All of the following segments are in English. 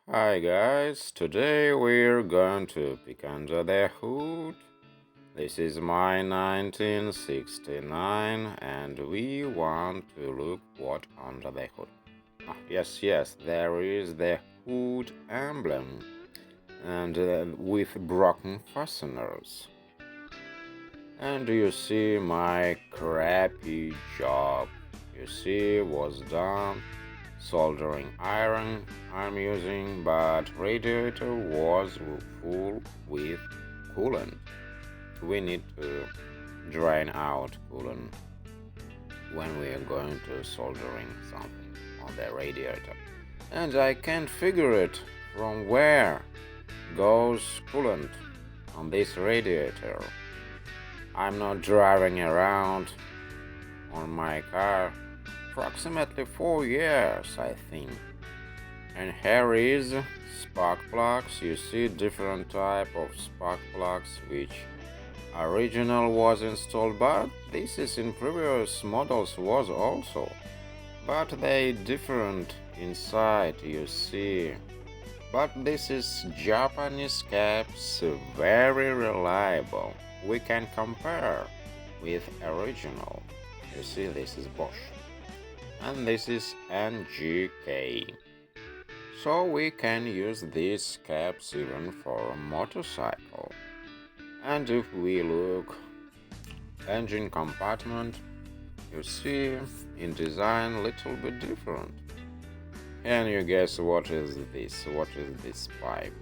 Hi guys, today we're going to peek under the hood. This is my 1969 and we want to look what under the hood. Yes, there is the hood emblem and with broken fasteners. And you see my crappy job, you see, was done soldering iron I'm using, but radiator was full with coolant. We need to drain out coolant when we are going to soldering something on the radiator. And I can't figure it from where goes coolant on this radiator. I'm not driving around on my car approximately 4 years, I think. And here is spark plugs. You see different type of spark plugs which original was installed, but this is in previous models was also, but they different inside, you see. But this is Japanese caps, very reliable. We can compare with original. You see, this is Bosch and this is NGK. So we can use these caps even for a motorcycle. And if we look engine compartment, you see in design little bit different. Can you guess what is this? What is this pipe?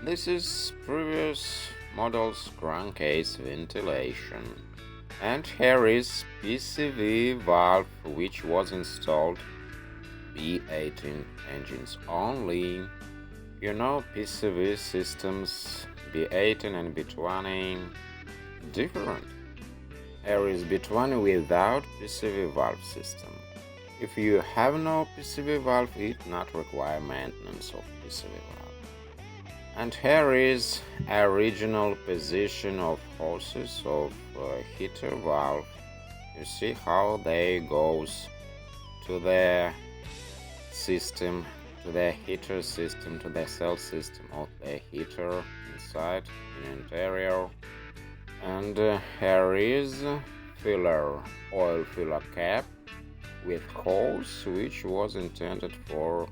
This is previous model's crankcase ventilation. And here is PCV valve which was installed B18 engines only. You know, PCV systems B18 and B20 different. Here is B20 without PCV valve system. If you have no PCV valve, it not require maintenance of PCV valve. And here is original position of hoses of heater valve. You see how they goes to the system, to the heater system, to the cell system of the heater inside in interior. And here is oil filler cap with hose which was intended for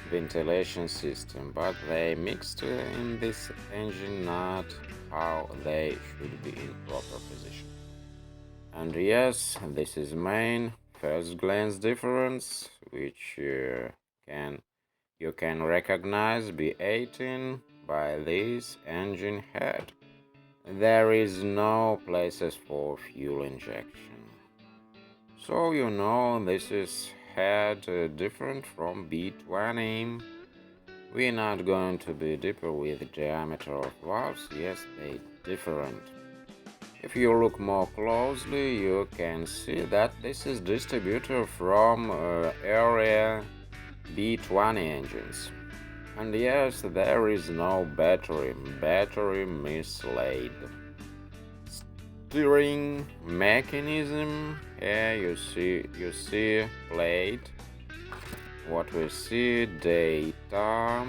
ventilation system, but they mixed in this engine not how they should be in proper position. And yes, this is main first glance difference which you can recognize B18 by this engine head. There is no places for fuel injection. So you know this is head different from B20. We're not going to be deeper with the diameter of valves. Yes, they different. If you look more closely, you can see that this is distributor from area B20 engines. And yes, there is no battery mislaid. Steering mechanism, here you see plate. What we see, data,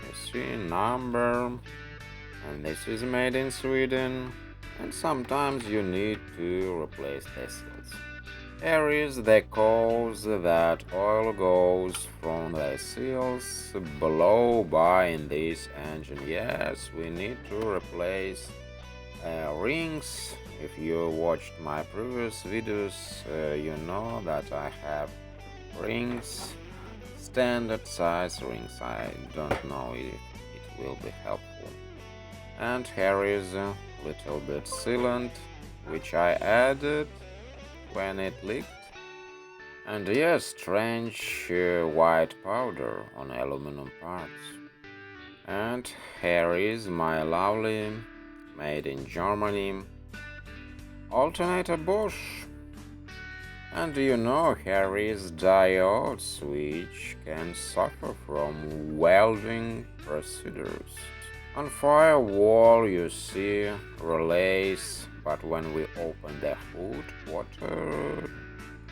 you see number, and this is made in Sweden. And sometimes you need to replace the seals. Here is the cause that oil goes from the seals below by in this engine. Yes, we need to replace rings. If you watched my previous videos, you know that I have rings, standard size rings. I don't know if it will be helpful. And here is a little bit sealant which I added when it leaked. And yes, strange white powder on aluminum parts. And here is my lovely, made in Germany, alternator Bosch. And you know, here is diodes which can suffer from welding procedures. On firewall you see relays, but when we open the hood, water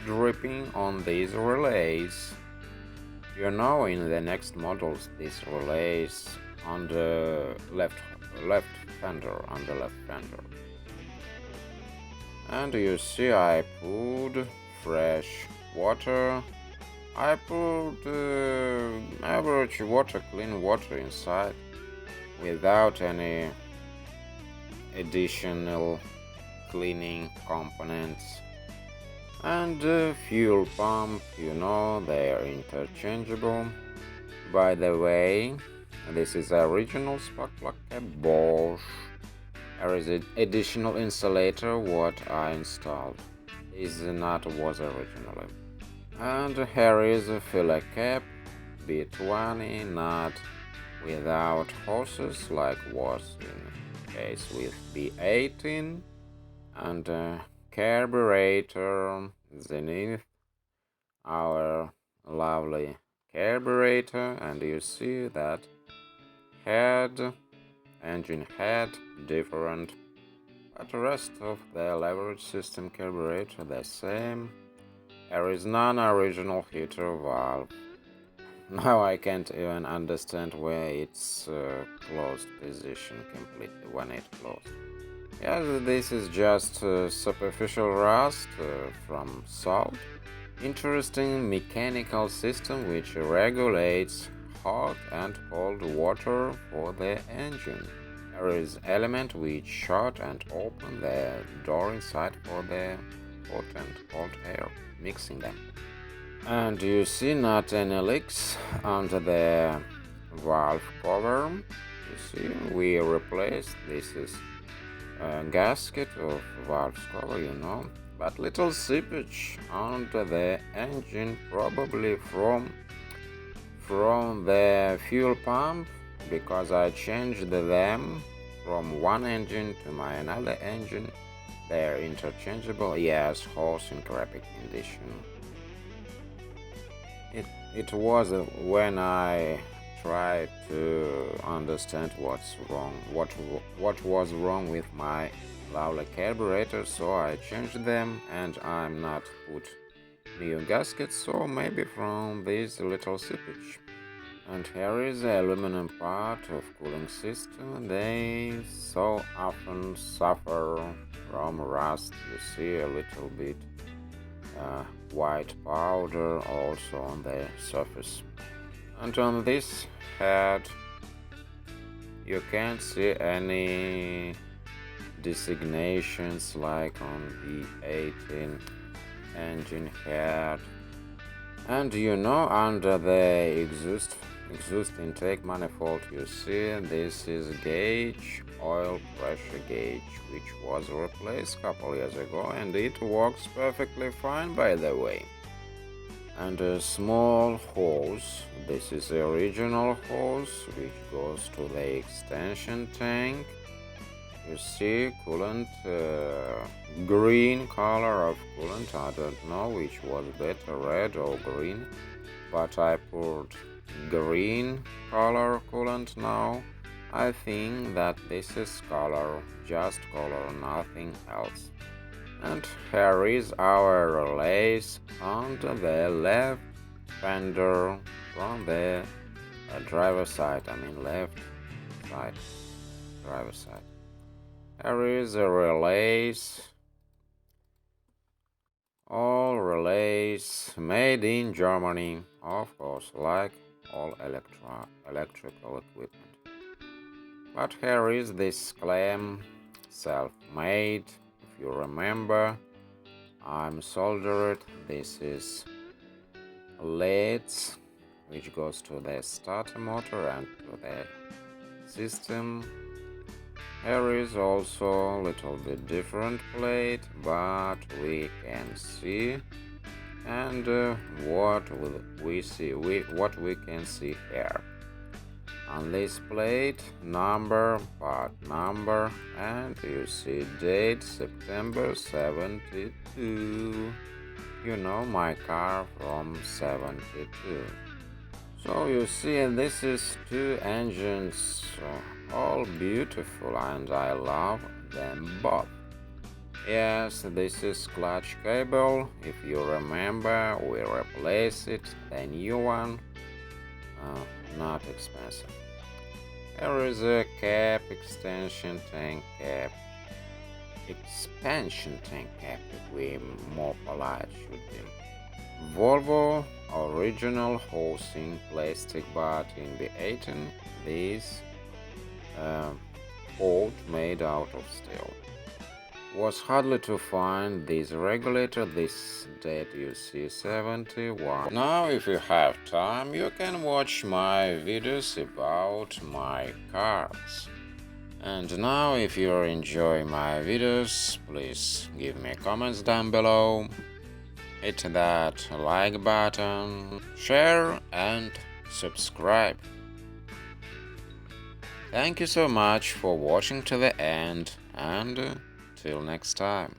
dripping on these relays. You know, in the next models, this relays on the left fender, and you see I put fresh water. I put average water, clean water inside without any additional cleaning components. And the fuel pump, you know, they are interchangeable. By the way, this is original spark plug cap Bosch. There is an additional insulator what I installed. Is not was originally. And here is a filler cap B20, not without hoses like was in case with B18, and carburetor Zenith, our lovely carburetor, and you see that engine head different, but the rest of the leverage system carburetor the same. There is non-original heater valve. Now I can't even understand where it's closed position completely when it closed. Yes, this is just superficial rust from salt. Interesting mechanical system which regulates hot and cold water for the engine. There is element which shut and open the door inside for the hot and cold air, mixing them. And you see not any leaks under the valve cover. You see, we replaced this is gasket of valve cover, you know, but little seepage under the engine, probably from the fuel pump, because I changed them from one engine to my another engine. They're interchangeable. Yes, hose in crappy condition. It was when I tried to understand what's wrong, what was wrong with my lovely carburetor, so I changed them, and I'm not put new gaskets, so maybe from this little seepage. And here is the aluminum part of cooling system. They so often suffer from rust. You see a little bit white powder also on the surface. And on this head you can't see any designations like on the 18 engine head. And you know, under the exhaust intake manifold, you see this is gauge, oil pressure gauge, which was replaced a couple years ago, and it works perfectly fine, by the way. And a small hose, this is the original hose which goes to the extension tank. You see coolant, green color of coolant. I don't know which was better, red or green, but I put green color coolant now. I think that this is color, just color, nothing else. And here is our relays on the left fender from the driver's side, left side, driver's side. Here is a relays, all relays made in Germany, of course, like all electrical equipment. But here is this clamp, self-made. If you remember, I'm soldered. This is leads which goes to the starter motor and to the system. Here is also a little bit different plate, but we can see, and what we can see here. On this plate, number, part number, and you see date September 72. You know, my car from 72. So you see, this is two engines, all beautiful, and I love them both. Yes, this is clutch cable. If you remember, we replaced it, the new one. not expensive. There is a cap, expansion tank cap, if we more polite should be. Volvo original housing plastic, but in the 18 this bolt made out of steel. Was hardly to find this regulator, this that you see 71. Now if you have time you can watch my videos about my cars. And now if you enjoy my videos, please give me comments down below, hit that like button, share and subscribe. Thank you so much for watching to the end, and till next time.